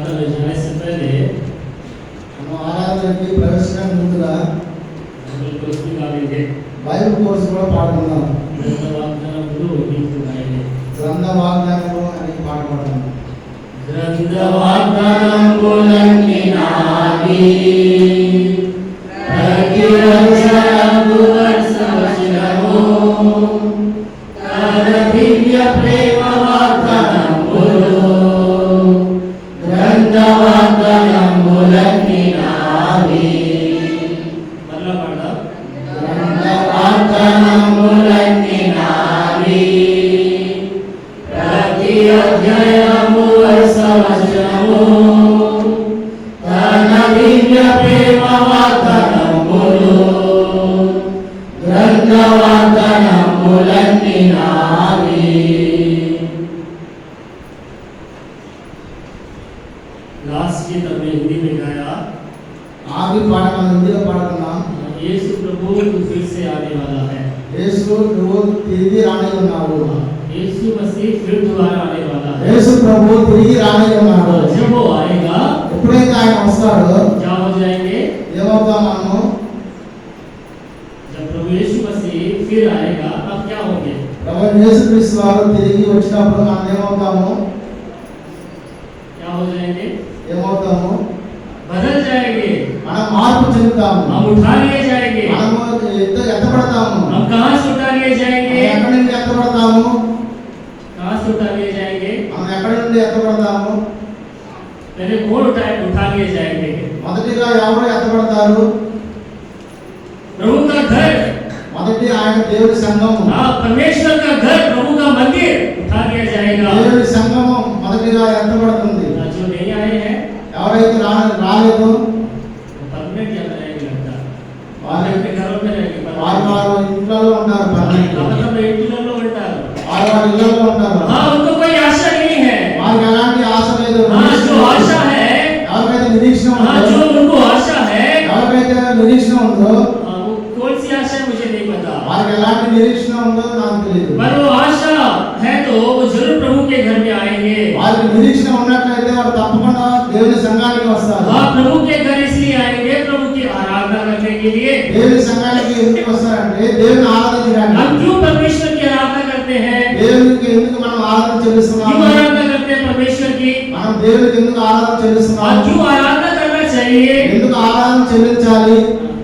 प्रार्थना में जाने से पहले हम आराधना की प्रवेश करने ముందుగా बाइबल कोर्स भी गाएंगे। బైబిల్ కోర్స్ కూడా పాడుకుందాం. గ్రంథ వాగ్దానములు గీతం గాయండి. గ్రంథ వాగ్దానములు అనే పాట పాడదాం. గ్రంథ వాగ్దానములన్నీ నావి, ప్రతి వచనము వర్షవచనము, తన దివ్య ప్రేమ వాగ్దానములు, గ్రంథ వాగ్దానములన్నీ నావి. మరలా పాడదాం. గ్రంథ వాగ్దానములన్నీ నావి, ప్రతి అధ్యాయము వర్షవచనము, తన దివ్య ప్రేమ వాగ్దానములు, గ్రంథ వాగ్దానములన్నీ నావి. लास्ट गीत हमने हिंदी में गाया। आगे पाठ हम हिंदी में पाడుకున్నాం. यीशु प्रभु तू फिर से आने वाला है. యేసు నువ్వు తిరిగి రానే ఉన్నావు. यीशु मसीह फिर दोबारा आने वाला है. యేసు ప్రభు తిరిగి రానే ఉన్నాడు. जब वो आएगा, ఎప్పుడైతే ఆయన వస్తాడో क्या हो जाएंगे? ఏమవుతాం మనము? जब प्रभु यीशु मसीह फिर आएगा, अब क्या होंगे? ప్రభు యేసుక్రీస్తు వారు తిరిగి వచ్చినప్పుడు మనం ఏమవుతాము? क्या हो जाएंगे? ఏమవుతాము? बदल जाएंगे. మనం మార్పు చెందుతాము. हम उठा लिए जाएंगे. మనము ఎత్తబడతాము. हम कहाँ से उठा लिए जाएंगे? ఎక్కడి నుండి ఎత్తబడతాము? कहाँ से उठा लिए जाएंगे? మనం ఎక్కడి నుండి ఎత్తబడతాము? पहले कौन उठा लिए जाएंगे? మొదటిగా ఎవరు ఎత్తబడతారు? प्रभु का घर, మొదటి ఆయన దేవుని సంఘము. परमेश्वर का घर, प्रभु का मंदिर उठा लिया जाएगा. దేవుని సంఘము మొదటిగా ఎత్తబడుతుంది. जो नहीं आए हैं ఎవరైతే రాలేదు परमानेंट यहाँ रहेंगे, लगता वाले अपने घरों में रहेंगे, వారు ఇంట్లో ఉంటారు. मतलब इंटीरियर ఉంటారు. వారు ఇళ్ళలో ఉంటారు. हाँ, उनको कोई आशा नहीं है. వారికి ఎలాంటి ఆశ లేదు. हाँ, जो आशा है, ఎవరికైతే నిరీక్షణ हाँ, ఉందో, जो उनको आशा है, ఎవరికైతే నిరీక్షణ ఉందో वो कौन सी आशा है मुझे नहीं पता, వారికి ఎలాంటి నిరీక్షణ ఉందో నాకు తెలియదు. पर वो आशा है तो वो जरूर प्रभु के घर में आएंगे. వారికి నిరీక్షణ ఉన్నట్లయితే వారు తప్పకుండా దేవుని సంఘానికి వస్తారు. हाँ, प्रभु के घर इसलिए आएंगे, प्रभु की आराधना करने के लिए. దేవుని సంఘానికి ఎందుకు వస్తారంటే దేవుని ఆరాధించడానికి. हम क्यों परमेश्वर की आराधना करते हैं? దేవునికి ఎందుకు మనం ఆరాధన చెల్లిస్తున్నాము? क्यों आराधना करते हैं परमेश्वर की? మనం దేవునికి ఎందుకు ఆరాధన और చెల్లిస్తున్నాము? क्यों आराधना करना चाहिए? ఎందుకు ఆరాధన చెల్లించాలి?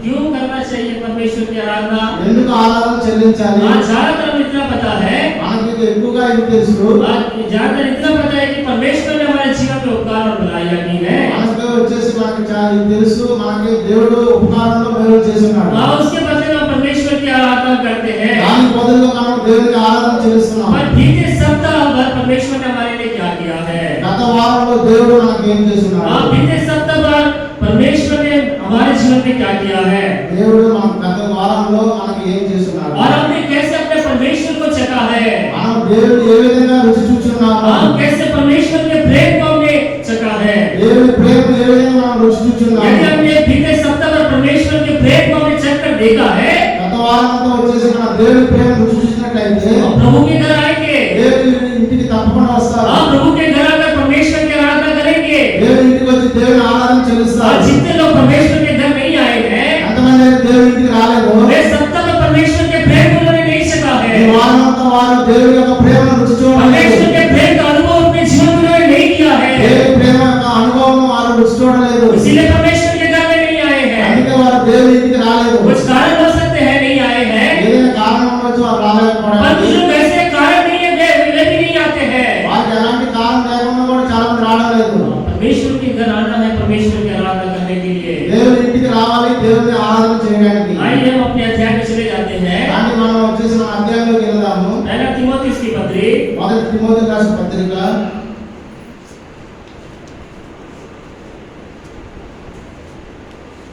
क्यों करना चाहिए परमेश्वर की आराधना? ఎందుకు ఆరాధన చెల్లించాలి? आज ज्यादातर हमें इतना पता है, మనకి ఎక్కువగా ఇది తెలుసు. आज ज्यादातर इतना पता है कि परमेश्वर ने हमारे जीवन में उपकार और भलाई की है. మనకు వచ్చేసి మనకి చాలా ఇది తెలుసు. మనకి దేవుడు ఉపకారంలో మేలు చేస్తున్నాడు. हाँ, उसके बदले हम परमेश्वर की आराधना करते हैं. దానికి బదులుగా మనం దేవునికి ఆరాధన చెల్లిస్తున్నాం. पर बीते सप्ताह भर परमेश्वर ने हमारे लिए क्या किया है? గత వారంలో దేవుడు మనకి ఏం చేస్తున్నాడు? हाँ, बीते सप्ताह भर परमेश्वर ने हमारे जीवन में क्या किया है? దేవుడు మన గత వారంలో మనకి ఏం చేస్తున్నాడు? और हमने कैसे अपने परमेश्वर को चखा है? మనం దేవుడు ఏ విధంగా రుచి చూస్తున్నాము? हम कैसे परमेश्वर के प्रेम को हमने चखा है? దేవుని ప్రేమ ఏ విధంగా మనం రుచి చూస్తున్నాము? यदि हमने बीते सप्ताह भर परमेश्वर के प्रेम को हमने चख कर देखा है, గత వారంలో వచ్చేసి మన దేవుని ప్రేమ రుచి చూసినట్లయితే हम प्रभु के घर आएंगे. దేవుని ఇంటికి తప్పకుండా వస్తారు. हम प्रभु के घर आकर परमेश्वर की आराधना करेंगे. దేవుని ఇంటికి వచ్చి దేవుని ఆరాధన और చెల్లిస్తారు. जितने लोग परमेश्वर के घर नहीं आए हैं, ఎంతమంది అయితే దేవుని ఇంటికి రాలేదు, वे सप्ताह में परमेश्वर के प्रेम को उन्होंने नहीं चखा है. ఈ వారమంతా వారు దేవుని యొక్క ప్రేమను రుచి చూడలేదు. परमेश्वर के प्रेम का अनुभव अपने जीवन में उन्होंने नहीं किया है. దేవుని ప్రేమ యొక్క అనుభవం వారు రుచి చూడలేదు. इसीलिए परमेश्वर के घर में नहीं आए हैं. అందుకే వారు దేవుని ఇంటికి రాలేదు. कुछ कारण हो सकते हैं नहीं आए हैं, ఏదైనా కారణం ఉండొచ్చు వారు पर రాలేకపోవడానికి. जो वैसे कारण नहीं है वे भी नहीं आते हैं. వారికి ఎలాంటి కారణం లేకుండా కూడా చాలా మంది రావలేదు. परमेश्वर के घर आना है परमेश्वर की आराधना करने के लिए. దేవుని ఇంటికి రావాలి దేవుని ఆరాధన చేయడానికి. आइए हम अपने अध्याय में चले जाते हैं. కానీ మనం వచ్చేసి మన అధ్యాయంలోకి వెళ్దాము. पहला तीमुथियुस की पत्री, మొదటి తిమోతి రాసిన పత్రిక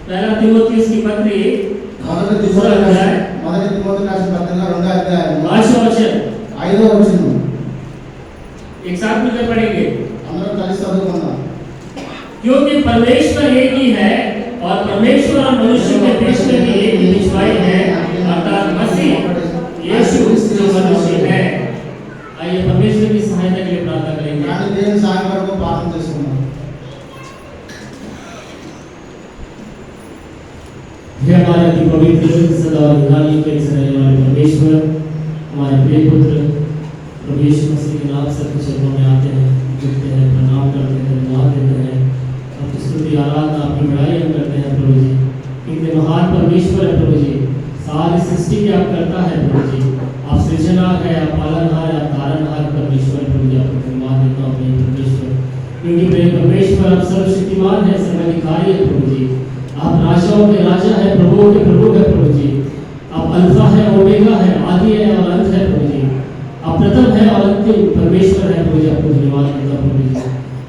पहला तीमुथियुस की पत्री మొదటి తిమోతి రాసిన పత్రిక 2వ అధ్యాయం 5वां वचन 5వ వచనం एक साथ मिलकर पढ़ेंगे. అందరం కలిసి చదువుకుందాం. क्योंकि परमेश्वर एक ही है और परमेश्वर और मनुष्य के बीच में भी एक ही बिछवाई है, अर्थात मसीह यीशु जो मनुष्य है. आइए परमेश्वर की सहायता के लिए प्रार्थना करेंगे. కానీ దేవుని సహాయం కొరకు ప్రార్థన చేసుకుందాం. की पवित्र सदा और युगानी के रहने वाले परमेश्वर, हमारे प्रिय पुत्र प्रभु यीशु मसीह के नाम से आपके चरणों में आते हैं, झुकते हैं, प्रणाम करते हैं, धन्यवाद देते हैं। आपकी स्तुति आराधना आपकी बड़ाई हम करते हैं प्रभु जी। इतने महान परमेश्वर है प्रभु जी, सारी सृष्टि की आप करता है प्रभु जी। आप सृजनहार है, आप पालनहार है, आप तारनहार परमेश्वर प्रभु जी। आपको धन्यवाद देता हूँ प्रिय परमेश्वर, क्योंकि प्रिय परमेश्वर आप सर्वशक्तिमान है, सर्वाधिकारी है प्रभु जी। आप राजाओं के राजा है, प्रभुओं के प्रभु है प्रभु जी। आप अल्फा है, ओमेगा है, आदि है और अंत है प्रभु जी। आप प्रथम है और अंतिम परमेश्वर है प्रभु जी। आपको धन्यवाद देता हूँ प्रभु जी।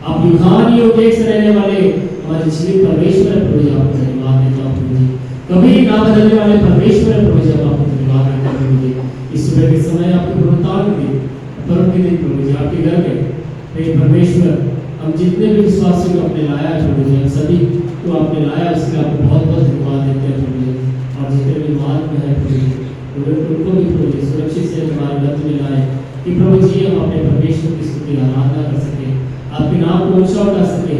आप युगानियों के से रहने वाले हमारे जीवित परमेश्वर है प्रभु जी। आपको धन्यवाद देता हूँ प्रभु जी। कभी ना बदलने वाले परमेश्वर है प्रभु जी। आपको धन्यवाद देता हूँ प्रभु जी। इस सुबह के समय आपके पुनरुत्थान के दिन, पर्व के दिन प्रभु जी, आपके घर में हे परमेश्वर हम जितने भी विश्वासियों को आपने लाया है प्रभु जी, हम सभी को आपने लाया, उसके लिए आपको बहुत बहुत धन्यवाद देते हैं प्रभु जी। और जितने भी मार्ग में है प्रभु जी, उनको भी प्रभु जी सुरक्षित से हमारे मध्य में लाए कि प्रभु जी हम अपने परमेश्वर की स्तुति आराधना कर सके, आपके नाम को ऊंचा उठा सके,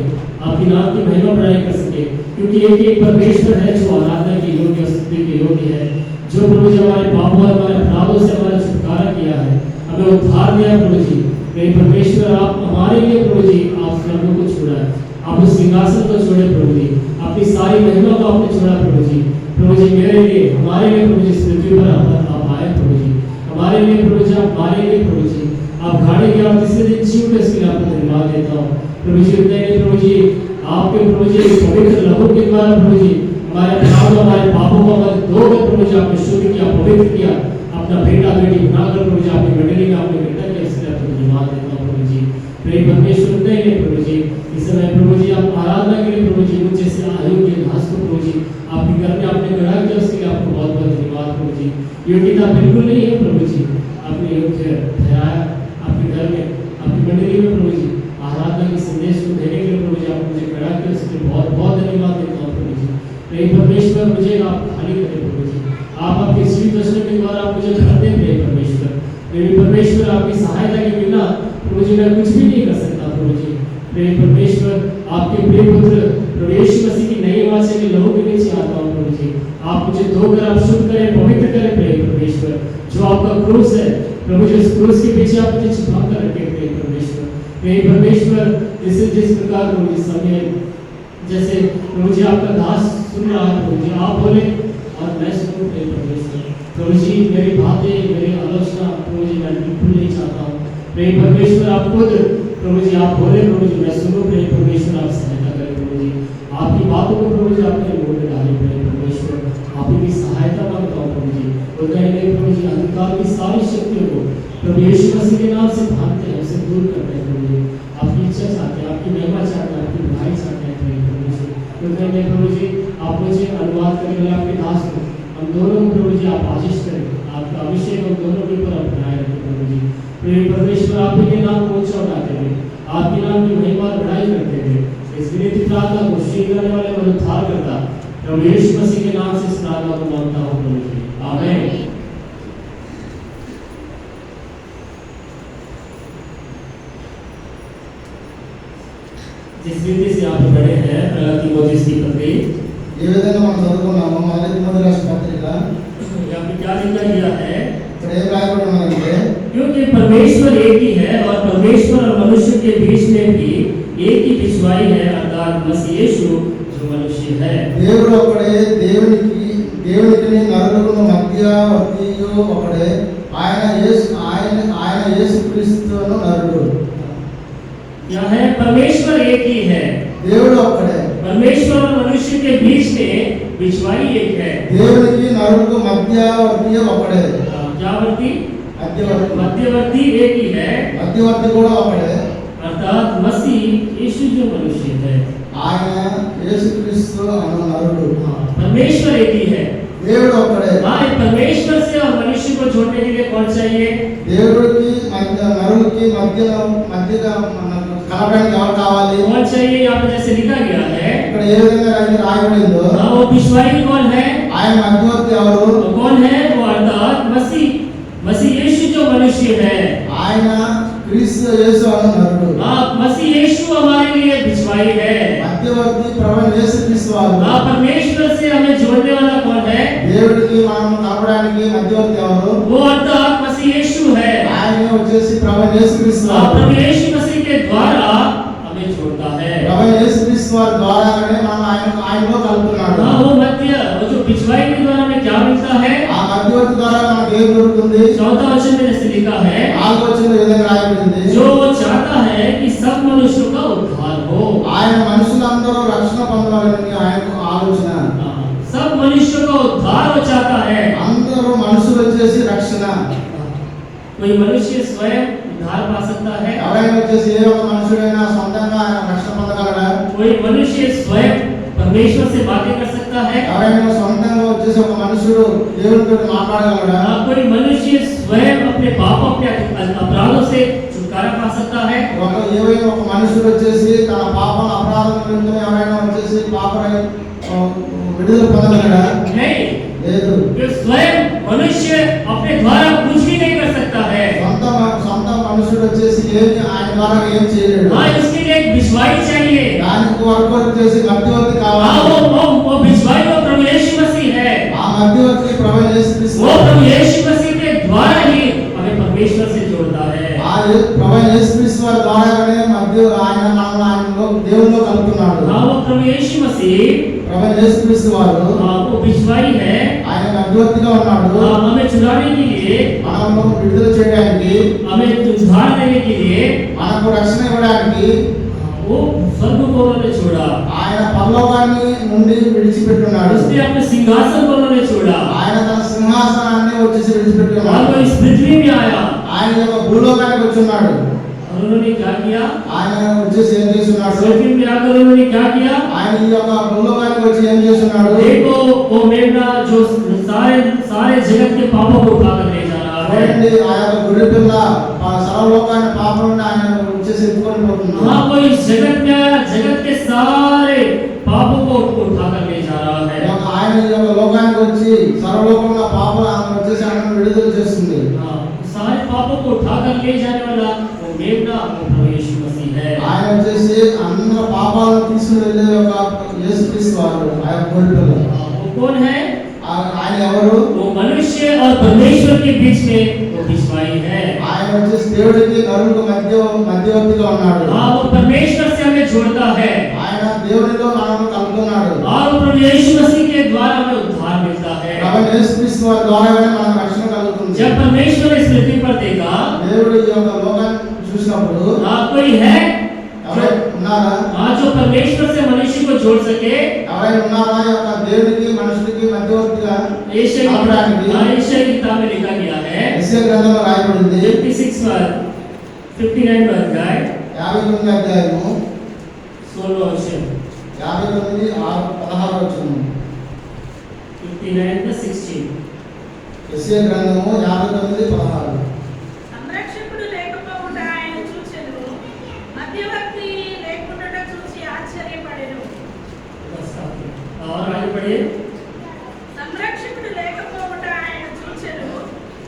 आपके नाम की महिमा बढ़ाई कर सके, क्योंकि एक एक परमेश्वर है जो आराधना के योग्य, स्तुति के योग्य है, जो प्रभु जी हमारे पापों और हमारे अपराधों से हमारा छुटकारा किया है, हमें उद्धार दिया प्रभु जी। मेरे परमेश्वर आप हमारे लिए प्रभु जी आप स्वर्गों को छोड़ा है, आप उस सिंहासन को छोड़े प्रभु जी, अपनी सारी महिमा को आपने छोड़ा प्रभु जी। प्रभु जी मेरे लिए, हमारे लिए प्रभु जी पृथ्वी पर आप आए प्रभु जी, हमारे लिए प्रभु जी आप मारे लिए प्रभु जी, आप गाड़ी के आप तीसरे दिन जी उठे, इसके लिए आपको धन्यवाद देता हूँ प्रभु जी। उतने प्रभु जी आपके प्रभु जी पवित्र लहू के द्वारा प्रभु जी हमारे अपराधों, हमारे पापों को हमारे धोकर प्रभु जी आपने शुद्ध किया, पवित्र किया, अपना बेटा बेटी बनाकर प्रभु जी आपकी मंडली में आपने बेटा किया, इसलिए आपको धन्यवाद देता हूँ प्रभु जी। प्रेम परमेश्वर नहीं है प्रभु जी, इस समय प्रभु जी आप आराधना के लिए प्रभु जी मुझे से अयोग्य दास को प्रभु जी आपके घर में आपने गढ़ा किया, उसके लिए आपको बहुत बहुत धन्यवाद प्रभु जी। योग्यता बिल्कुल नहीं है प्रभु जी, आपने योग्य ठहराया आपके घर में, आपकी मंडली में प्रभु जी आराधना के संदेश को देने के लिए प्रभु जी आप मुझे गढ़ा किया, उसके लिए बहुत बहुत धन्यवाद देता हूँ प्रभु जी। प्रेम परमेश्वर मुझे आप खाली करें प्रभु जी, आप आपके जीवित वचन के द्वारा आप मुझे भर दें प्रेम परमेश्वर। प्रेम परमेश्वर आपकी सहायता के बिना प्रभु जी मैं कुछ भी नहीं कर सकता प्रभु जी। प्रेम परमेश्वर आपके प्रिय पुत्र प्रभु यीशु मसीह की नई वाचा के लहू के नीचे आता हूँ प्रभु जी, आप मुझे धोकर आप शुद्ध करें, पवित्र करें प्रेम परमेश्वर। जो आपका क्रूस है प्रभु जी, उस क्रूस के पीछे आप मुझे छिपा कर रखें प्रेम परमेश्वर। प्रेम परमेश्वर जिस प्रकार प्रभु जी समय जैसे प्रभु जी आपका दास सुन रहा है प्रभु जी, आप बोले और मैं सुनूं प्रेम परमेश्वर। प्रभु जी मेरी बातें, मेरी आलोचना प्रभु जी मैं बिल्कुल नहीं चाहता हूँ प्रेम परमेश्वर। आप खुद प्रभु जी आप बोले प्रभु जी मैं सुनूं प्रेम परमेश्वर, आप सहायता करें प्रभु जी। आपकी बातों को प्रभु जी आपने मुंह में डाले प्रेम परमेश्वर, आपकी सहायता मांगता हूँ प्रभु जी। और कहीं नहीं प्रभु जी अंधकार की सारी शक्तियों को प्रभु यीशु मसीह के नाम से भागते हैं, उसे दूर करते हैं प्रभु जी। आपकी इच्छा चाहते हैं, आपकी महिमा चाहते हैं, आपकी बढ़ाई चाहते हैं प्रेम परमेश्वर। तो कहीं नहीं प्रभु जी आप मुझे अनुवाद करने वाले आपके दास को, हम दोनों को प्रभु जी आप आशीष करें, आपका अभिषेक हम दोनों के ऊपर आप बनाए रखें प्रभु जी। प्रेम परमेश्वर आपके नाम को ऊंचा उठाते हुए, आपके नाम की महिमा बढ़ाई करते हुए इस विनती प्रार्थना को स्वीकारने वाले और उद्धार करता प्रभु यीशु मसीह के नाम से इस प्रार्थना को मांगता हूँ प्रभु जी, आमीन। जिस रीति से आप बड़े हैं तीमुथियुस की पत्री, ఏ విధంగా మనం చదువుకున్నామో మొదటి తిమోతి రాసిన పత్రిక यहाँ पे क्या लिखा गया है? ఇక్కడ ఏం రాయబడి ఉన్నదంటే क्योंकि परमेश्वर एक ही है और परमेश्वर और मनुष्य के बीच में भी एक ही पिछवाई है, अर्थात मसीह यीशु जो मनुष्य है। దేవుడు ఒకడే, దేవునికి నరులకు మధ్యవర్తియు ఒకడే, ఆయన యేసుక్రీస్తును నరుడు। क्या है? परमेश्वर एक ही है, దేవుడు ఒకడే, परमेश्वर और मनुष्य के बीच में पिछवाई एक है। దేవునికి నరులకు మధ్యవర్తియు ఒకడే। मध्यवर्ती एक ही है, మధ్యవర్తి కూడా ఒకడే, अर्थात मसीह यीशु जो मनुष्य है, ఆయన యేసుక్రీస్తు అను నరుడు। परमेश्वर एक ही है, దేవుడు ఒకడే। परमेश्वर से और मनुष्य को जोड़ने के लिए कौन चाहिए? దేవుడికి నరునికి మధ్యగా కలపడానికి ఎవరు కావాలి? कौन चाहिए? यहाँ पे जैसे लिखा गया है, ఇక్కడ ఏ విధంగా రాయబడిందో वो पिछवाई कौन है? ఆయన మధ్యవర్తి ఎవరు? तो कौन है? वो अर्थात मसीह यीशु जो मनुष्य है, ఆయన క్రీస్తు యేసు అను నరుడు। मसीह यीशु हमारे लिए पिछवाई है। మధ్యవర్తి ప్రభువైన యేసుక్రీస్తు వారు. परमेश्वर से हमें जोड़ने वाला कौन है? దేవుడికి మనం కలపడానికి మధ్యవర్తి ఎవరు? वो अर्थात मसीह यीशु है। ఆయన వచ్చేసి ప్రభువైన యేసుక్రీస్తు వారు. प्रभु यीशु मसीह के द्वारा हमें जोड़ता है। ప్రభువైన యేసుక్రీస్తు వారి ద్వారానే మనం ఆయనలో కలుపుతున్నాడు. वो मध्य वो जो पिछवाई के द्वारा हमें क्या मिलता है? ఆ మధ్యవర్తి ద్వారా మనకు ఏం దొరుకుతుంది? 4th वचन में ऐसे लिखा है, 4వ వచనంలో ఈ విధంగా రాయబడింది, जो चाहता है कि सब मनुष्यों का उद्धार हो। ఆయన మనుషులందరూ రక్షణ పొందాలని ఆయనకు ఆలోచన. सब मनुष्यों का उद्धार वो चाहता है। అందరూ మనుషులు వచ్చేసి రక్షణ. कोई मनुष्य स्वयं उद्धार पा सकता है? ఎవరైనా వచ్చేసి ఏ ఒక్క మనుషుడైనా సొంతంగా ఆయన రక్షణ పొందగలడా? कोई मनुष्य स्वयं परमेश्वर से बातें कर सकता है? ఎవరైనా సొంతంగా వచ్చేసి ఒక మనుషుడు దేవునితో మాట్లాడగలడా? कोई मनुष्य स्वयं अपने पाप अपने अपराधों से छुटकारा पा सकता है? ఏవైనా ఒక మనుషుడు వచ్చేసి తన పాపం అపరాధం నిమిత్తం ఎవరైనా వచ్చేసి పాపరై విడుదల పొందగలడా? नहीं। లేదు. स्वयं मनुष्य अपने द्वारा कुछ भी नहीं कर सकता है। సొంత మనుషుడు వచ్చేసి ఏమి ఆయన ద్వారా ఏం చేయలేడు. इसके लिए एक विश्वास चाहिए। దానికి వరకు వచ్చేసి మధ్యవర్తి కావాలి. वो विश्वास तो प्रभु यीशु मसीह है। ఆ మధ్యవర్తి ప్రభువైన యేసుక్రీస్తు. वो प्रभु यीशु मसीह के द्वारा ही हमें परमेश्वर से जोड़ता है। ఆ ప్రభువైన యేసుక్రీస్తు వారి ద్వారానే ఆయన మనల్ని ఆయనలో దేవునిలో కలుపుతున్నాడు. वो प्रभु यीशु मसीह ప్రభువైన యేసుక్రీస్తు వారు वो विश्वास है। ఆయన మధ్యవర్తిగా ఉన్నాడు. हमें छुड़ाने के लिए, మనము విడుదల చేయడానికి, हमें उद्धार देने के लिए మనకు రక్షణ ఇవ్వడానికి वो स्वर्ग को उन्होंने छोड़ा। ఆయన పరలోకాన్ని నుండి విడిచిపెట్టున్నాడు. उसने अपने सिंहासन को उन्होंने छोड़ा ఆయన తన సింహాసనాన్ని వచ్చేసి और విడిచిపెట్టున్నాడు. वो इस पृथ्वी में आया। ఆయన యొక్క భూలోకానికి వచ్చున్నాడు. और उन्होंने क्या किया? ఆయన వచ్చేసి ఏం చేస్తున్నాడు? पृथ्वी में आकर उन्होंने क्या किया? ఆయన ఈ యొక్క భూలోకానికి వచ్చి ఏం చేస్తున్నాడు? देखो वो मेमना जो सारे जगत के पापों को उठाकर ले जा रहा है। చూడండి, ఆ యొక్క గుడి పిల్ల సర్వలోకాన్ని పాపం నుండి ఆయన వచ్చేసి ఎత్తుకొని పోతున్నాడు. हाँ, वो इस जगत में आया, जगत के सारे पापों को उठाकर ले जा रहा है। ఆయన ఈ యొక్క లోకానికి వచ్చి సర్వలోకంలో పాపం వచ్చేసి ఆయన విడుదల చేస్తుంది. हाँ, सारे पापों को उठाकर ले जाने वाला वो मेमना वो प्रभु यीशु मसीह है। ఆయన వచ్చేసి అందరి పాపాలను తీసుకుని వెళ్ళే ఒక యేసుక్రీస్తు వారు. ఆ యొక్క గుడి పిల్ల वो कौन है? ఆయన ఎవరు? वो मनुष्य और परमेश्वर के बीच में वो बिछवाई है। ఆయన వచ్చేసి దేవుడికి నరులకు మధ్యవర్తిగా ఉన్నాడు. हाँ, वो परमेश्वर से हमें जोड़ता है ఆయన దేవునిలో మనల్ని కలుపుతున్నాడు. और प्रभु यीशु मसीह के द्वारा हमें उद्धार मिलता है। కాబట్టి యేసుక్రీస్తు వారి ద్వారానే మనకు రక్షణ కలుగుతుంది. जब परमेश्वर इस पृथ्वी पर देखा, దేవుడు ఈ యొక్క లోకాన్ని చూసినప్పుడు कोई है ఎవరైనా ఉన్నారా? जो परमेश्वर से मनुष्य को जोड़ सके? ఎవరైనా ఉన్నారా? ఈ యొక్క దేవుడికి మనుషులకి మధ్యవర్తిగా यशायाह అవ్వడానికి? की किताब में लिखा गया है, యెషయా గ్రంథంలో రాయబడింది 59 अध्याय 59 అధ్యాయము 16 वचन 59:16 వచనం. 59:16 యెషయా గ్రంథము 59:16. సంరక్షకుడు లేకపోవుట ఆయన చూచెను, మధ్యవర్తి లేకుండుట చూచి ఆశ్చర్యపడెను. और आगे बढ़िए। సంరక్షకుడు లేకపోవుట ఆయన చూచెను,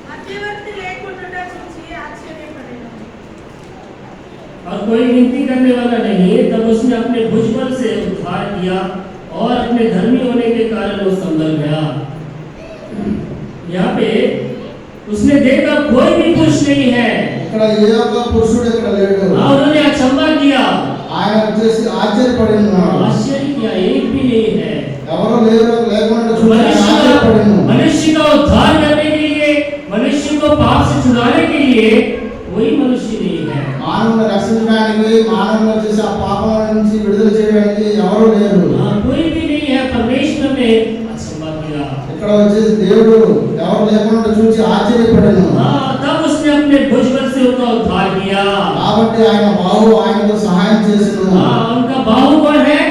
మధ్యవర్తి లేకుండుట చూచి ఆశ్చర్యపడెను. और कोई विनती करने वाला नहीं, तब उसने अपने भुजबल से उद्धार किया और अपने धर्मी होने के कारण वो संभल गया। यहाँ पे उसने देखा कोई भी पुरुष नहीं है। ఇక్కడ ఏ ఒక్క పురుషుడు ఇక్కడ లేడు. उन्होंने अचंभा किया, ఆయన వచ్చేసి ఆశ్చర్యపడినాడు. आश्चर्य किया, एक भी नहीं है। ఎవరు లేకుండా చూసి ఆశ్చర్యపడిను. मनुष्य का उद्धार करने के लिए, मनुष्य को पाप से छुड़ाने के लिए कोई मनुष्य नहीं है। మానవుని రక్షించడానికి, మానవుని వచ్చేసి ఆ పాపం నుంచి విడుదల చేయడానికి ఎవరు లేరు. कोई भी नहीं है। परमेश्वर ने अचंभा किया। ఇక్కడ వచ్చేసి దేవుడు ఎవరు లేకుండా చూసి ఆశ్చర్యపడను. तब उसने अपने भुजबल से उनका उद्धार किया। కాబట్టి ఆయన బాహు ఆయనకు సహాయం చేసెను. उनका बाहु कौन है?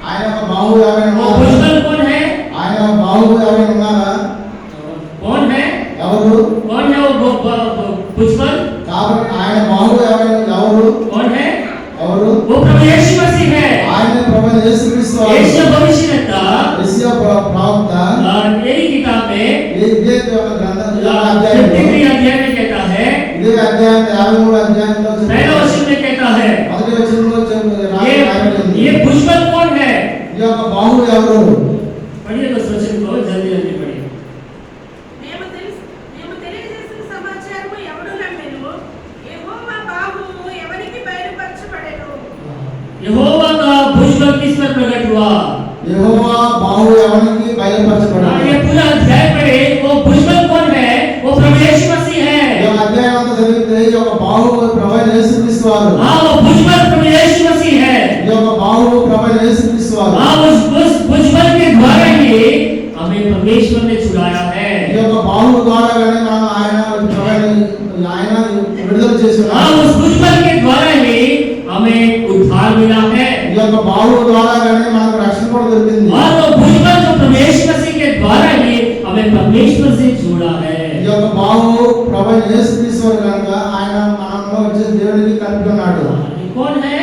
ఆయన యొక్క బాహు ఎవరైనా वो ఉన్నారా? भुजबल कौन है? ఆయన యొక్క బాహు ఎవరైనా ఉన్నారా? कौन है? ఎవరు? कौन है वो भुजबल? కాబట్టి ఆయన బాహు ఎవరైనా ఎవరు? कौन है? ఎవరు? वो प्रभु यीशु मसीह है। ఆయన ప్రభువైన యేసుక్రీస్తు వారు. यशायाह भविष्यद्वक्ता యెషయా ప్రవక్త यही किताब में ఇదే యొక్క గ్రంథం 53 अध्याय में कहता है, ఇదే అధ్యాయం 53 అధ్యాయంలో पहला वचन में कहता है, మొదటి వచనంలో రాయబడింది. ये भुजबल कौन ఈ యొక్క బాహువు ఎవరు? पढ़िए उस वचन को जल्दी जल्दी पढ़िए। మేము తెలియజేసిన సమాచారము ఎవడు నమ్మెను? యెహోవా బాహువు ఎవరికి బయలుపరచబడెను? यहोवा का भुजबल किस पर प्रकट हुआ? యెహోవా బాహువు ఎవరికి हाँ, బయలుపరచబడాడు? ये पूरा अध्याय पढ़े, वो भुजबल कौन है? वो प्रभु यीशु मसीह ఈ है। యొక్క అధ్యాయం అంతా చదివితే ఈ యొక్క బాహువు ప్రభువైన యేసుక్రీస్తు వారు. हाँ, वो भुजबल प्रभु यीशु मसीह है। ఈ యొక్క బాహువు ప్రభువైన యేసుక్రీస్తు వారు. हाँ, उस भुजबल के द्वारा ही हमें परमेश्वर ने छुड़ाया है। ఈ యొక్క బాహువు ద్వారాగానే మనం ఆయన విడుదల చేసి हाँ, ఉన్నాడు. उस भुजबल के द्वारा ही हमें उद्धार मिला है। ఈ యొక్క బాహువు ద్వారాగానే మనకు రక్షణ కూడా దొరికింది. और वो भुजबल जो परमेश्वर मसीह के द्वारा ही हमें परमेश्वर से जोड़ा है। ఈ యొక్క బాహువు ప్రభువైన యేసుక్రీస్తు వారు కనుక ఆయన మనలో వచ్చే దేవునికి కలిపి ఉన్నాడు. ये कौन है?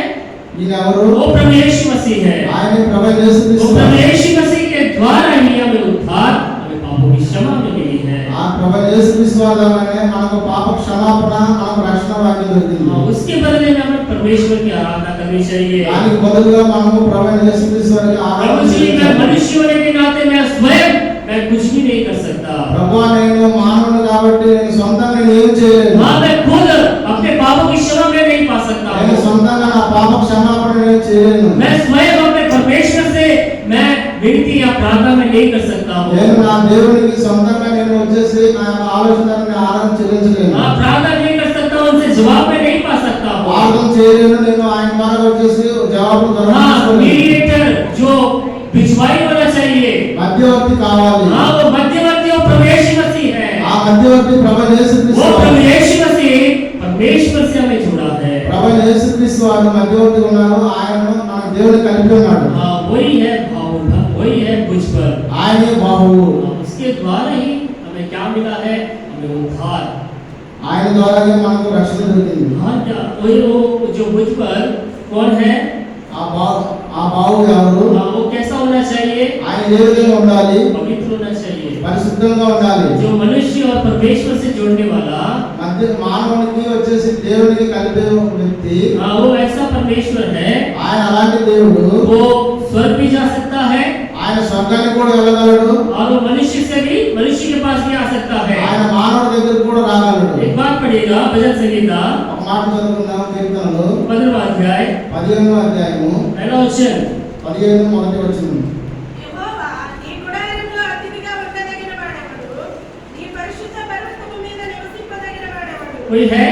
ఈయన ఎవరు? वो प्रभु यीशु मसीह है। ఆయన ప్రభువైన वो యేసుక్రీస్తు प्रभु వారు. यीशु मसीह के द्वारा ही हमें उद्धार, हमें पापों की क्षमा मिली है। ఆ ప్రభువైన యేసుక్రీస్తు వారి ద్వారానే మనకు పాప క్షమాపణ, మనకు రక్షణ వాక్యం దొరికింది. उसके बदले में हमें परमेश्वर की आराधना करनी चाहिए। దానికి బదులుగా మనము ప్రభువైన యేసుక్రీస్తు వారికి ఆరాధన प्रभु जी, मैं చేయాలి. मनुष्य होने के नाते मैं कुछ भी नहीं कर सकता। ప్రభువా నేను మానవుని కాబట్టి నేను సొంతంగా ఏం చేయలేను. हाँ, मैं खुद अपने पापों की क्षमा मैं नहीं पा सकता నేను हूँ। సొంతంగా నా పాప క్షమాపణ నేను చేయలేను. मैं स्वयं अपने परमेश्वर से मैं विनती या प्रार्थना में नहीं कर सकता हूँ। నేను నా దేవునికి సొంతంగా నేను వచ్చేసి నా ఆలోచనని ఆరాధన చెల్లించలేను. हाँ, प्रार्थना नहीं कर सकता हूँ, उनसे जवाब मैं नहीं पा सकता हूँ। ప్రార్థన చేయలేను. నేను ఆయన ద్వారా వచ్చేసి జవాబు हाँ, దొరకలేదు. मीडिएटर जो भिजवाई होना चाहिए। మధ్యవర్తి కావాలి. हाँ, वो मध्यवर्ती और प्रभु यीशु मसीह है। ఆ మధ్యవర్తి ప్రభువైన యేసుక్రీస్తు वो వారు. प्रभु यीशु मसीह परमेश्वर से हमें जुड़ा है। ప్రభువైన యేసుక్రీస్తు వారు మధ్యవర్తి ఉన్నారు. ఆయన మన దేవుని కలిపి ఉన్నాడు. हाँ, वही है भावुक, वही है भुजबल। ఆయనే బాహువు. उसके द्वारा ही हमें क्या मिला है? हमें उद्धार। ఆయన ద్వారానే మనకు రక్షణ దొరికింది. हाँ, क्या वही वो जो भुजबल कौन है? ఆ బాహువు ఎవరు? हाँ, वो कैसा होना चाहिए? ఆయన ఏ విధంగా ఉండాలి? पवित्र होना चाहिए। పరిశుద్ధంగా ఉండాలి. जो मनुष्य और परमेश्वर से जोड़ने वाला, మధ్య మానవునికి వచ్చేసి దేవునికి కలిపే వ్యక్తి हाँ, वो ऐसा परमेश्वर है। ఆయన అలాంటి దేవుడు. वो स्वर्ग भी जा सकता है ఆయన స్వర్గానికి కూడా వెళ్ళగలడు. और वो मनुष्य के पास भी आ सकता है। ఆయన మానవుడి దగ్గర కూడా రాగలడు. एक बात पढ़िएगा, भजन संहिता ఒక మాట చదువుకుందాం. కీర్తనలు 15वां अध्याय 15వ అధ్యాయము पहला वचन। 15 మొదటి వచనం. యెహోవా నీ గుడారములో అతిథిగా ఉండదగిన వాడెవడు? నీ పరిశుద్ధ పర్వతము మీద నివసింపదగిన వాడెవడు? कोई है?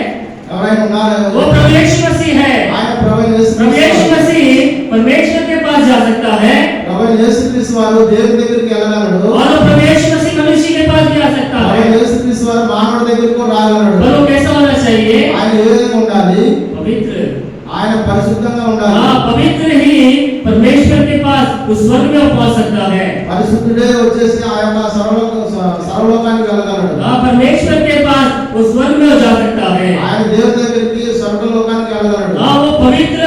ఎవరైనా ఉన్నారా? वो प्रभु यीशु मसीह है। ఆయన ప్రభువైన प्रभु यीशु యేసుక్రీస్తు मसीह परमेश्वर के पास जा सकता है ప్రభువైన యేసుక్రీస్తు వారు దేవుని దగ్గరికి వెళ్ళగలడు. और प्रभु यीशु मसीह मनुष्य के पास भी आ सकता है। ప్రభువైన యేసుక్రీస్తు వారు మానవుడి దగ్గరికి కూడా రాగలడు. पर वो कैसा होना चाहिए? ఆయన ఏ విధంగా ఉండాలి? पवित्र। ఆయన పరిశుద్ధంగా ఉండాలి. हाँ, पवित्र ही परमेश्वर के पास उस स्वर्ग में पहुंच सकता है। పరిశుద్ధుడే వచ్చేసి ఆ యొక్క సర్వలోకానికి వెళ్ళగలడు. हाँ, परमेश्वर के पास उस स्वर्ग में जा सकता है। ఆయన దేవుని దగ్గరికి స్వర్గలోకానికి వెళ్ళగలడు. हाँ, वो पवित्र,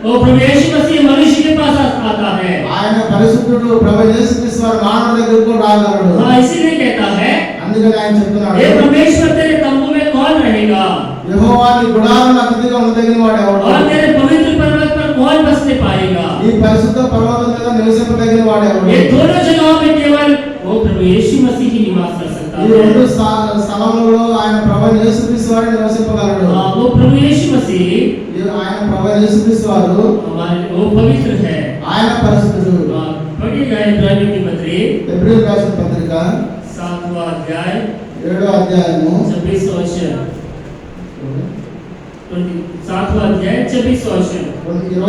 वो प्रभु यीशु मसीह मनुष्य के पास आता है। ఆయన పరిశుద్ధుడు ప్రభువైన యేసుక్రీస్తు వారు మానవుడి దగ్గరికి కూడా రాగలడు. हाँ, इसीलिए कहता है, అందుకని ఆయన చెప్తున్నాడు, हे परमेश्वर, तेरे तंबू में कौन रहेगा? యెహోవా నీ గుడారం అతిథిగా ఉండదగిన వాడు ఎవడు? और तेरे पवित्र पर्वत पर कौन बसने पाएगा? ఈ పరిశుద్ధ పర్వతం మీద నివసింపదగిన వాడు ఎవడు? ये दोनों जगहों में केवल वो प्रभु यीशु मसीह ही निवास कर सकता ఈ है। రెండు స్థలములలో ఆయన ప్రభువైన యేసుక్రీస్తు వారు నివసింపగలడు. हाँ, वो प्रभु यीशु मसीह ఆయన ప్రభువైన యేసుక్రీస్తు వారు हमारे वो पवित्र है। ఆయన పరిశుద్ధుడు. हाँ, पढ़िएगा इब्रानियों की पत्री ఎబ్రిల్ రాసిన పత్రిక 7वां अध्याय 7వ అధ్యాయము 26वां वचन। 7वां अध्याय 26वां वचन। 26వ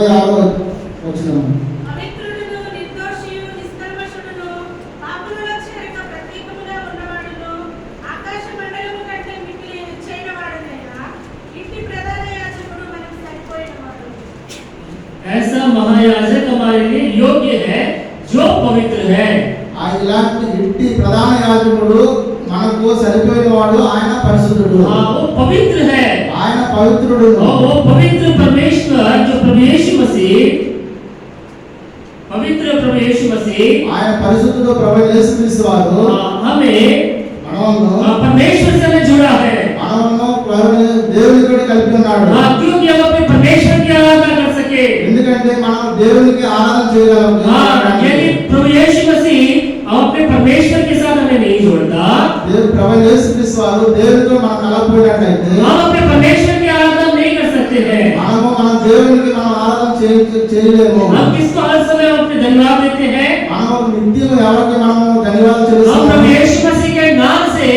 వచనం. పవిత్రుడును నిర్దోషియు నిష్కల్మషుడును పాపులలో చేరక ప్రత్యేకముగా ఉన్నవాడును ఆకాశ మండలము కంటే మిక్కిలి హెచ్చైన వాడునైనా ఇంటి ప్రధాన యాజకుడు మనకు సరిపోయినవాడు. ऐसा महायाजक हमारे लिए योग्य है जो पवित्र है। ఆయన ఇలాంటి ఇంటి ప్రధాన యాజకుడు మనకు సరిపోయిన వాడు. ఆయన పరిశుద్ధుడు. हाँ, वो पवित्र है। ఆయన పవిత్రుడు. और वो पवित्र परमेश्वर जो प्रभु यीशु मसीह, पवित्र प्रभु यीशु मसीह ఆయన పరిశుద్ధుడు ప్రభువైన యేసుక్రీస్తు వారు हमें మనలను परमेश्वर से हमें जुड़ा है। దేవుని కూడా కలిపి ఉన్నాడు. क्योंकि हम अपने परमेश्वर की आराधना कर सके। सकते। ఎందుకంటే మనం దేవునికి ఆరాధన చేయగలం. हाँ, यदि प्रभु यीशु मसीह अपने परमेश्वर के साथ हमें नहीं जोड़ता, ప్రభు యేసుక్రీస్తు వారు దేవునితో మనం కలపపోయినట్లయితే हम अपने परमेश्वर की आराधना नहीं कर सकते हैं। మన దేవునికి మనం ఆరాధన చేయలేము. हम किसको हर समय अपने धन्यवाद देते हैं? మనం నిత్యం ఎవరికి మనం ధన్యవాదాలు हम చెల్లిస్తాము? प्रभु यीशु मसीह के नाम से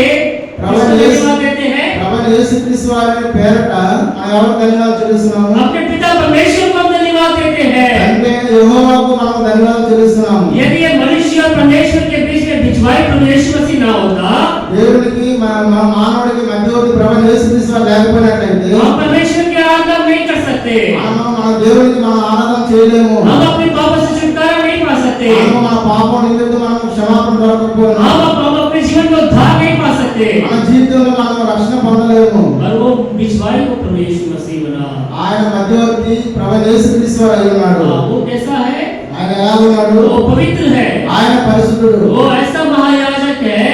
प्रभु किसको यीशु- धन्यवाद देते हैं? ప్రభు యేసుక్రీస్తు వారి పేరట మనం ఎవరికి ధన్యవాదాలు చెల్లిస్తున్నాము? अपने पिता परमेश्वर को हम धन्यवाद देते हैं। అంటే యెహోవాకు మనం ధన్యవాదాలు చెల్లిస్తున్నాము. यदि ये मनुष्य और परमेश्वर के बीच में बिछवाई प्रभु यीशु मसीह ना होता, దేవునికి మన మానవుడికి మధ్యవర్తి ప్రభు యేసుక్రీస్తు వారు లేకపోయినట్లయితే हम परमेश्वर की आराधना नहीं कर सकते। మన దేవునికి మనం ఆరాధన చేయలేము. हम अपने पापों से छुटकारा नहीं पा सकते। మన పాపం నిమిత్తం మనం క్షమాపణ దొరకకపోయినా हम अपने जीवन में उद्धार नहीं पा सकते। మన జీవితంలో మనం రక్షణ పొందలేము. पर वो बिछवाई को प्रभु यीशु मसीह बना। ఆయన మధ్యవర్తి ప్రభు యేసుక్రీస్తు వారు అయి ఉన్నాడు. वो कैसा है? ఆయన ఎలా ఉన్నాడు? वो पवित्र है। ఆయన परिशुద్ధుడు. वो ऐसा महायाजक है।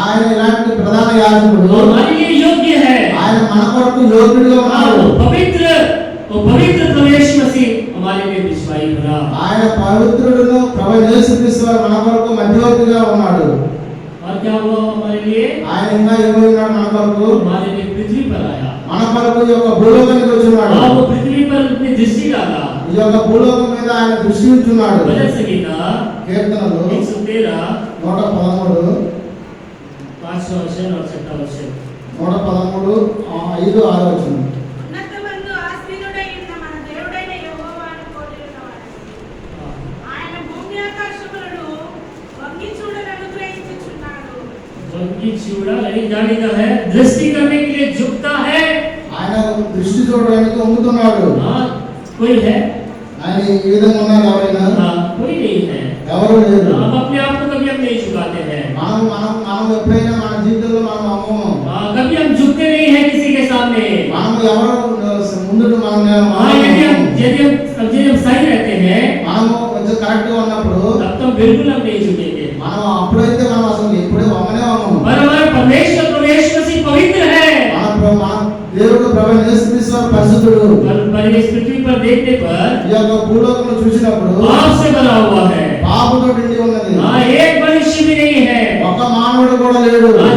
ఆయన ఇలాంటి ప్రధాన యాజకుడు. वो हमारे लिए योग्य है। ఆయన మన కొరకు యోగ్యుడిగా ఉన్నాడు. वो पवित्र प्रभु यीशु मसीह हमारे लिए बिछवाई बना। ఆయన పవిత్రుడును ప్రభు యేసుక్రీస్తు వారు మన కొరకు మధ్యవర్తిగా ఉన్నాడు. और क्या हुआ हमारे लिए? ఆయన ఇంకా ఏమై ఉన్నాడు మన కొరకు? हमारे लिए पृथ्वी पर आया। మన కొరకు ఈ యొక్క భూలోకానికి వచ్చున్నాడు. वो पृथ्वी पर अपनी दृष्टि डाला। ఈ యొక్క భూలోకం మీద ఆయన దృష్టి ఉంచున్నాడు. भजन संगीता కీర్తనలు 113 113 5वां वचन और 6वां वचन। 113 5 6 వచనం. ఉన్నతమందు ఆసీనుడై ఉన్న మన దేవుడైన యెహోవాను కోరుకున్నవాడు. ఆయన భూమి ఆకాశములను వంగి చూడని అనుగ్రహించుచున్నాడు. वंगी चूड़ा यानी जाने का है, दृष्टि करने के लिए झुकता है। ఆయన దృష్టి చూడడానికి వంగుతున్నాడు. हाँ, कोई है? ఆయన ఈ విధంగా ఉన్నారు ఎవరైనా? हाँ, कोई नहीं है। ఎవరు లేరు. हम अपने आप को कभी हम नहीं झुकाते हैं। మనం ఎప్పుడైనా మన జీవితంలో మనం అమ్మము. कभी हम झुकते नहीं हैं किसी के सामने। మనం ఎవరు ముందు మనం हाँ, यदि हम सही रहते हैं మనము కొంచెం కరెక్ట్ గా ఉన్నప్పుడు तब तो बिल्कुल हम नहीं झुकेंगे। మనం అప్పుడైతే మనం అసలు ఎప్పుడే వమ్మనే వమ్మము. पर हमारा परमेश्वर प्रभु यीशु मसीह पवित्र है। మన దేవుడు ప్రభు యేసుక్రీస్తు వారు పరిశుద్ధుడు. पर इस पृथ्वी पर देखने पर ఈ యొక్క భూలోకంలో చూసినప్పుడు पाप से भरा हुआ है। పాపంతో నిండి ఉన్నది. हाँ, एक मनुष्य भी नहीं है। ఒక్క మానవుడు కూడా లేడు. हाँ,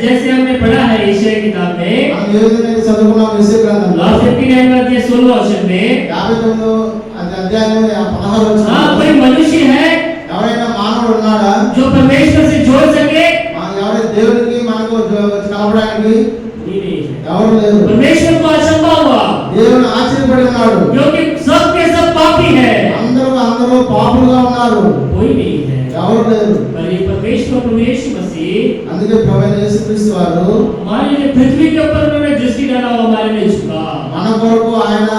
जैसे हमने पढ़ा है यशायाह किताब में మనం ఏ విధంగా అయితే చదువుకున్నాం యెషయా గ్రంథంలో 59 अध्याय 16 वचन में 59 అధ్యాయం 16 వచనం. हाँ, कोई मनुष्य है ఎవరైనా మానవుడు ఉన్నాడా? जो परमेश्वर से जोड़ सके? ఎవరైనా దేవునికి మనకు కలపడానికి नहीं है। ఎవరు లేరు. परमेश्वर को अचंभा हुआ దేవుడు ఆశ్చర్యపడి ఉన్నాడు. क्योंकि सब के सब पापी है। అందరూ పాపులుగా ఉన్నారు. कोई नहीं है। ఎవరు లేరు. पर ये परमेश्वर प्रभु यीशु मसीह అందుకే ప్రభు యేసుక్రీస్తు వారు हमारे लिए पृथ्वी के ऊपर उन्होंने दृष्टि डाला और हमारे लिए झुका। మన కొరకు ఆయన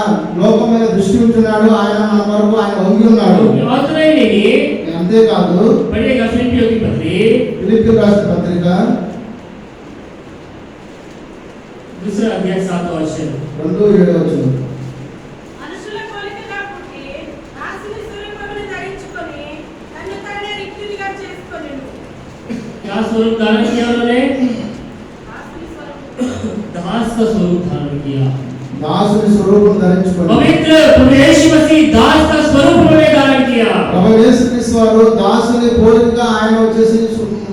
లోకం మీద దృష్టి ఉంటున్నాడు. ఆయన మన కొరకు ఆయన వంగి ఉన్నాడు. उतना ही नहीं, అంతేకాదు पढ़िएगा फिलिप्पियों की पत्री ఫిలిప్పీ రాసిన పత్రిక 2 अध्याय 7वां वचन। 2:7 వచనం. మనుషుల పోలికగా పుట్టి దాసుని స్వరూపమును ధరించుకొని తన్ను తానే రిక్తునిగా చేసుకొనెను. क्या स्वरूप धारण किया उन्होंने? దాసుని స్వరూపం दास का स्वरूप धारण किया। దాసుని స్వరూపం ధరించుకొని पवित्र प्रभु यीशु मसीह दास का स्वरूप उन्होंने धारण किया। ప్రభు యేసుక్రీస్తు వారు దాసుని పోలికగా ఆయన వచ్చేసి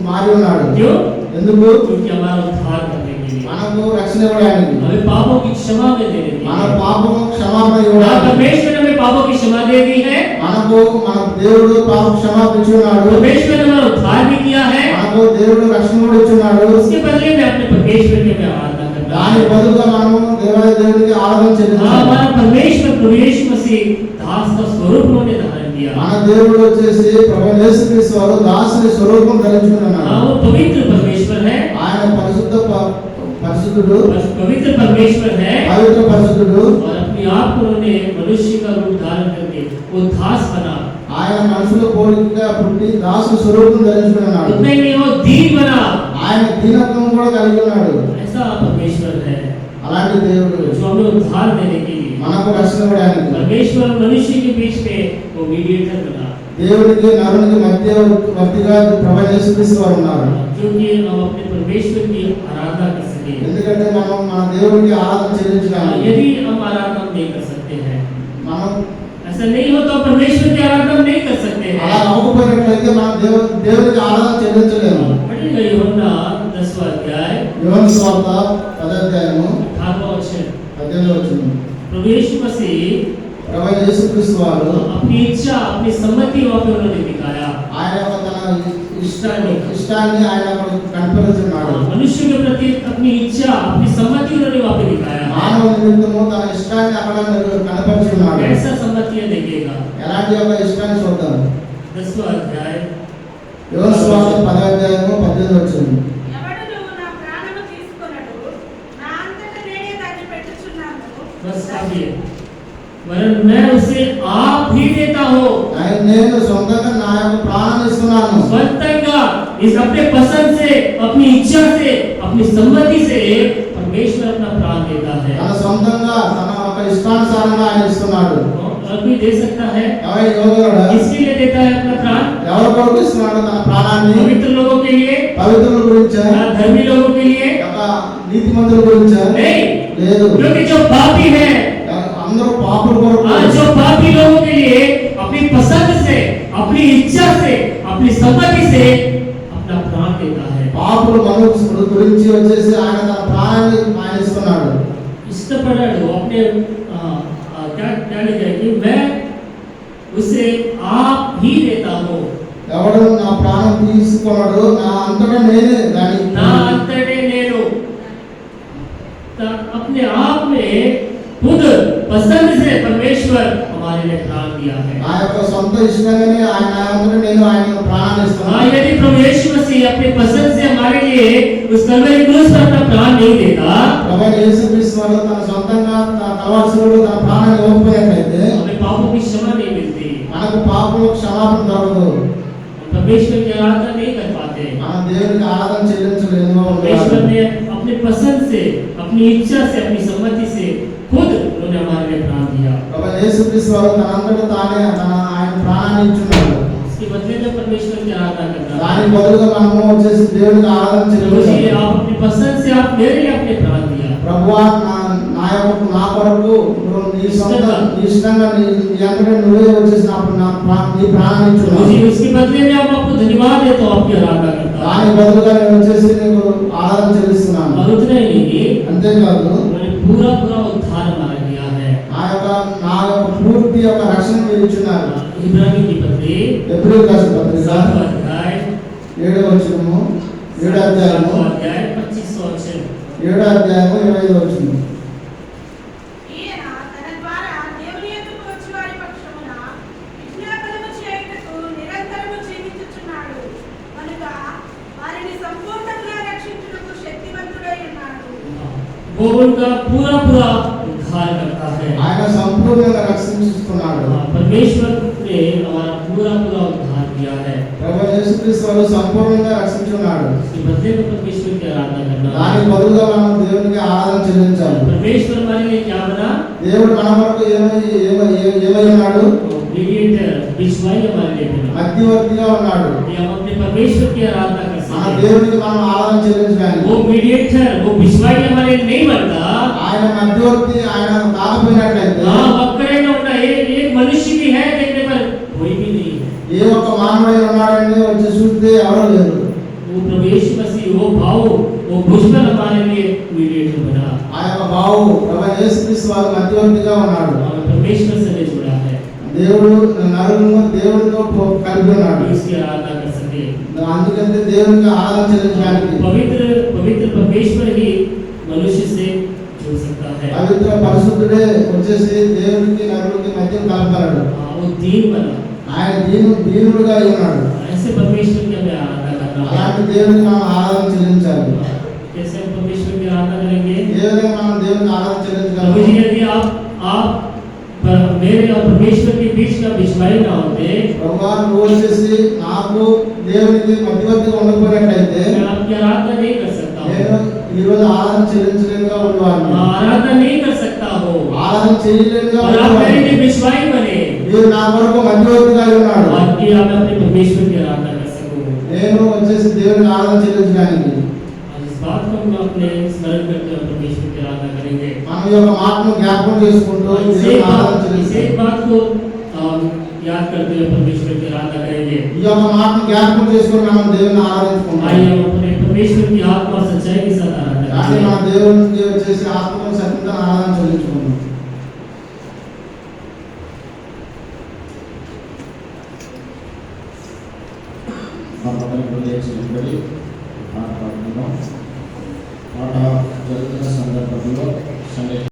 మారి ఉన్నాడు. क्यों? ఎందుకు? क्योंकि हमारा उद्धार करने के लिए, మనకు రక్షణ ఇవ్వడానికి, हमें पापों की क्षमा में देने के మన लिए। పాపము క్షమాపణ हाँ, ఇవ్వడానికి, परमेश्वर ने हमें पापों की क्षमा दे दी है। మన దేవుడు పాప క్షమాపణ ఇచ్చున్నాడు. परमेश्वर ने हमारा उद्धार भी किया है। మనకు దేవుడు రక్షణ కూడా ఇచ్చున్నాడు. उसके बदले में अपने परमेश्वर की हमें आराधना करना దాని है। బదులుగా మనము దేవునికి ఆరాధన हाँ, చెల్లించాలి. हमारा परमेश्वर प्रभु यीशु मसीह दास का स्वरूप उन्होंने धारण किया। మన దేవుడు వచ్చేసి ప్రభు యేసుక్రీస్తు వారు దాసుని స్వరూపం ధరించుకున్నాడు. हाँ, वो पवित्र परमेश्वर है, ఆయన పరిశుద్ధుడు, पवित्र परमेश्वर है। పవిత్ర పరిశుద్ధుడు. और अपने आप को उन्होंने मनुष्य का रूप धारण करके वो दास बना। ఆయన మనుషుల పోలికగా పుట్టి దాసు స్వరూపం ధరించుకున్నాడు. उतने ही वो दीन बना। ఆయన దీనత్వం కూడా కలిగి ఉన్నాడు. ऐसा परमेश्वर है అలాంటి దేవుడు जो हमें उद्धार देने के लिए, మనకు రక్షణ ఇవ్వడానికి, परमेश्वर और मनुष्य के बीच में वो मीडिएटर बना। దేవునికి నరునికి మధ్యవర్తిగా ప్రభు యేసుక్రీస్తు వారు ఉన్నారు. क्योंकि हम अपने परमेश्वर की आराधना कर सके। ఎందుకంటే మనం మన దేవునికి ఆరాధన చెల్లించడానికి यदि हम आराधना नहीं कर सकते हैं, మనం ऐसा नहीं हो तो परमेश्वर की आराधना नहीं कर सकते हैं। అలా అవ్వకపోయినట్లయితే మనం దేవునికి ఆరాధన చెల్లించలేము. पढ़ेंगे यूहन्ना 10वां अध्याय యోహాను సువార్త 10వ అధ్యాయము 18वां वचन। 18వ వచనం. प्रभु यीशु मसीह ప్రభువైన యేసుక్రీస్తు వారు अपनी इच्छा अपनी सम्मति वहाँ पे उन्होंने दिखाया। ఆయన యొక్క తన ఇష్టాన్ని ఆయన అక్కడ కనపరుచున్నాడు. मनुष्य के प्रति अपनी इच्छा अपनी सम्मति उन्होंने वहाँ पे दिखाया। మానవ నిమిత్తము తన ఇష్టాన్ని అక్కడ కనపరుచున్నాడు. कैसा सम्मति है देखिएगा। ఎలాంటి యొక్క ఇష్టాన్ని చూద్దాం. 10वां अध्याय యోహాను సువార్త 10వ అధ్యాయము 18వ వచనం. ఎవడును నా ప్రాణము తీసుకొనడు, నా అంతట నేనే దాన్ని పెట్టుచున్నాను. बस काफी है। वरन मैं उसे आप ही देता हूँ। నేను సొంతంగా నా యొక్క ప్రాణాన్ని ఇస్తున్నాను. स्वतंत्रता इस अपने पसंद से अपनी इच्छा से अपनी सम्मति से परमेश्वर अपना प्राण देता है। తన సొంతంగా తన యొక్క ఇష్టానుసారంగా ఆయన ఇస్తున్నాడు. और भी दे सकता है। ఎవరు ఇవ్వగలడా? किसके लिए देता है अपना प्राण? ఎవరి కొరకు ఇస్తున్నాడు తన ప్రాణాన్ని? पवित्र लोगों के लिए, పవిత్రుల గురించా? धर्मी लोगों के लिए యొక్క నీతిమంతుల గురించా? नहीं, లేదు. क्योंकि जो पापी है, అందరూ పాపుల కొరకు. जो पापी लोगों के लिए अपनी पसंद से अपनी इच्छा से अपनी सम्मति से अपना प्राण देता है। పాపుల మనుషుల గురించి వచ్చేసి ఆయన తన ప్రాణాన్ని ఆయన ఇస్తున్నాడు. इष्टपड़ाడు अपने क्या लिखा है कि मैं उसे आप ही देता हूँ। ఎవడు నా ప్రాణం తీసుకున్నాడు నా అంతటా నేనే దాన్ని ना अंतरे नेनु अपने आप में खुद पसंद से परमेश्वर हमारे लिए प्राण दिया है। నా యొక్క సొంత ఇష్టంగానే ఆయన అంతటా నేను ఆయన ప్రాణాన్ని ఇస్తున్నాను. यदि प्रभु यीशु मसीह अपने पसंद से हमारे लिए उस कलवरी क्रूस पर अपना प्राण नहीं देता, ప్రభువైన యేసుక్రీస్తు వారు తన సొంతంగా తన కలవరసుడు తన ప్రాణాన్ని ఇవ్వకపోయినట్లయితే हमें पापों की क्षमा नहीं मिलती, మనకు పాపములకు క్షమాపణ దొరకదు. परमेश्वर की आराधना नहीं कर पाते। మనం దేవునికి ఆరాధన చెల్లించలేము. परमेश्वर ने अपने पसंद से अपनी इच्छा से अपनी सम्मति से खुद उन्होंने हमारे लिए प्राण दिया। ప్రభువైన యేసుక్రీస్తు వారు తన అంతటా తానే ఆయన ప్రాణాన్ని ఇచ్చున్నాడు. इसके बदले में परमेश्वर की आराधना करना। దానికి బదులుగా మనము వచ్చేసి దేవునికి ఆరాధన प्रभु जी చెల్లించాలి. आप अपनी पसंद से आप मेरे लिए अपने प्राण दिया। ప్రభువా నా కొరకు నీ ఇష్టంగా నీ అంతటా నువ్వే వచ్చేసి నీ ప్రాణాన్ని प्रभु ఇచ్చున్నావు. जी उसके बदले में आप आपको धन्यवाद देता हूँ, आपकी आराधना करता हूँ। దానికి బదులుగా నేను వచ్చేసి నీకు ఆరాధన చెల్లిస్తున్నాను. और उतना ही नहीं, అంతేకాదు उन्होंने पूरा पूरा उद्धार हमारा किया है। నా యొక్క పూర్తి యొక్క రక్షణ మీరు ఇచ్చున్నారు. इब्रानी की पत्री ఎబ్రిల్ రాసిన పత్రిక 7वां अध्याय 7వ వచనము 7వ అధ్యాయము 25वां वचन। 7వ అధ్యాయము 25వ వచనం. ఈయన తన ద్వారా దేవుని యొద్దకు వచ్చి వారి పక్షమున విజ్ఞాపనము చేయుటకు నిరంతరము జీవించుచున్నాడు కనుక వారిని సంపూర్ణంగా రక్షించుటకు శక్తివంతుడై ఉన్నాడు. वो उनका पूरा पूरा उद्धार करता है। ఆయన సంపూర్ణంగా రక్షిస్తున్నాడు. परमेश्वर ने हमारा पूरा पूरा उद्धार किया है। ప్రభువైన యేసుక్రీస్తు వారు సంపూర్ణంగా రక్షించున్నాడు. इसके बदले में परमेश्वर की आराधना करना। దానికి బదులుగా మనం దేవునికి ఆరాధన చెల్లించాలి. परमेश्वर हमारे लिए क्या बना? దేవుడు మన కొరకు ఏమై ఉన్నాడు? मीडिएटर, बिचवाई हमारे लिए बना। మధ్యవర్తిగా ఉన్నాడు. ये हम अपने परमेश्वर की आराधना कर మన सकते हैं। దేవునికి మనం ఆరాధన చెల్లించడానికి वो मीडिएटर, वो बिचवाई हमारे लिए नहीं बनता। ఆయన మధ్యవర్తి ఆయన కాకపోయినట్లయితే हाँ, वक्रे न होना, एक मनुष्य भी है देखने पर कोई भी नहीं है। ఏ ఒక్క మానవుడు ఉన్నాడంటే వచ్చి చూస్తే ఎవరో లేరు. वो प्रभु यीशु मसीह, वो भाव, वो भुजबल हमारे लिए मीडिएटर बना। ఆ యొక్క బావు ప్రభువైన యేసుక్రీస్తు వారు మధ్యవర్తిగా ఉన్నాడు. हमें परमेश्वर से जुड़ा है, దేవుడు నరులను దేవుడితో కలిపి ఉన్నాడు. इसकी आराधना कर सके। అందుకంటే దేవునికి ఆరాధన చెల్లించడానికి पवित्र पवित्र परमेश्वर ही मनुष्य से जुड़ सकता है। పవిత్ర పరిశుద్ధుడే వచ్చేసి దేవునికి నరులకి మధ్య కలపగలడు. वो दीन बना। ఆయన దీనుడుగా అయి ఉన్నాడు. ऐसे परमेश्वर की हमें आराधना करना है। అలాంటి దేవునికి మనం ఆరాధన చెల్లించాలి. कैसे हम परमेश्वर की आराधना करेंगे? ఏ విధంగా మనం దేవునికి ఆరాధన प्रभु చెల్లించగలము? जी, यदि आप मेरे और परमेश्वर के बीच का बिचवाई ना होते, ప్రభువా నువ్వు వచ్చేసి నాకు దేవునికి మధ్యవర్తిగా ఉండకపోయినట్లయితే मैं आपकी आराधना नहीं कर सकता हूँ। నేను ఈ రోజు ఆరాధన చెల్లించలేనుగా ఉండేవాడిని. आराधना नहीं कर सकता हो। ఆరాధన చేయలేనుగా और आप मेरे ఉండేవాడిని. लिए बिचवाई बने, మీరు నా కొరకు మధ్యవర్తిగా అయి ఉన్నాడు. और कि आप अपने परमेश्वर की आराधना कर सको। నేను వచ్చేసి దేవునికి ఆరాధన చెల్లించడానికి और इस बात को हम अपने स्मरण करते हुए परमेश्वर की आराधना करेंगे। మనం ఈ యొక్క మాటను జ్ఞాపకం చేసుకుంటూ इस దేవునికి ఆరాధన एक చెల్లించాలి. बात को याद करते हुए परमेश्वर की आराधना करेंगे। ఈ యొక్క మాటను జ్ఞాపకం చేసుకొని మనం దేవుని ఆరాధించుకుంటాం। आइए हम अपने परमेश्वर की आत्मा और सच्चाई के साथ आराधना కానీ करेंगे। మన దేవునికి వచ్చేసి ఆత్మను సత్యంతో ఆరాధన చెల్లించుకుందాం। పాట జరుగుతున్న సందర్భంలో